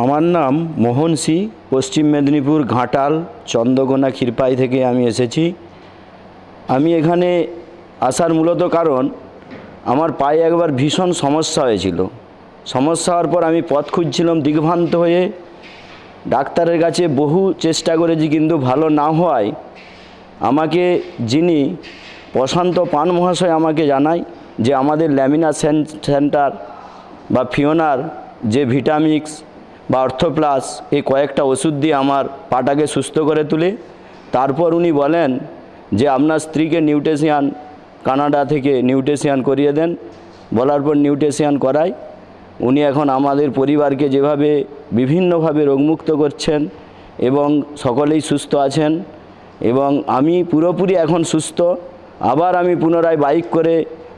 আমার নাম মোহন সি। পশ্চিম মেদিনীপুর ঘাটাল চন্দ্রকোনা ক্ষীরপাই থেকে আমি এসেছি। আমি এখানে আসার মূলত কারণ আমার পায়ে একবার ভীষণ সমস্যা হয়েছিল। সমস্যা হওয়ার পর আমি পথ খুঁজছিলাম দিগ্ভ্রান্ত হয়ে। ডাক্তারের কাছে বহু চেষ্টা করেছি, কিন্তু ভালো না হওয়ায় আমাকে যিনি প্রশান্ত পান মহাশয় আমাকে জানায় যে আমাদের ল্যামিনা সেন্টার বা ফিওনার যে ভিটামিক্স বা অর্থোপ্লাস এই কয়েকটা ওষুধ দিয়ে আমার পাটাকে সুস্থ করে তুলে। তারপর উনি বলেন যে আপনার স্ত্রীকে নিউট্রিশিয়ান কানাডা থেকে নিউট্রিশিয়ান করিয়ে দেন। বলার পর নিউট্রিশিয়ান করায় উনি এখন আমাদের পরিবারকে যেভাবে বিভিন্নভাবে রোগমুক্ত করছেন এবং সকলেই সুস্থ আছেন এবং আমি পুরোপুরি এখন সুস্থ। আবার আমি পুনরায় বাইক করে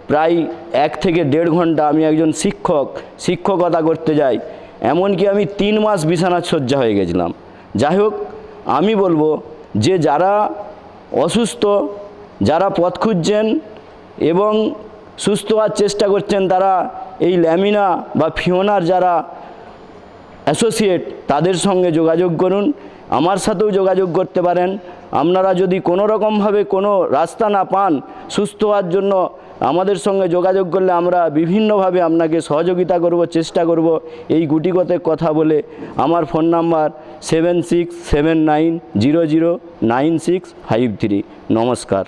প্রায় 1 থেকে 1.5 ঘন্টা আমি একজন শিক্ষকতা করতে যাই। এমনকি আমি 3 মাস বিছানার শয্যা হয়ে গেছিলাম। যাই হোক, আমি বলবো যে যারা অসুস্থ, যারা পথ খুঁজছেন এবং সুস্থ হওয়ার চেষ্টা করছেন, তারা এই ল্যামিনা বা ফিওনার যারা অ্যাসোসিয়েট তাদের সঙ্গে যোগাযোগ করুন। আমার সাথেও যোগাযোগ করতে পারেন। আপনারা যদি কোনো রকমভাবে কোনো রাস্তা না পান সুস্থ হওয়ার জন্য, আমাদের সঙ্গে যোগাযোগ করলে আমরা বিভিন্নভাবে আপনাকে সহযোগিতা করব, চেষ্টা করব। এই গুটিকতে কথা বলে আমার ফোন নাম্বার 7679009653। নমস্কার।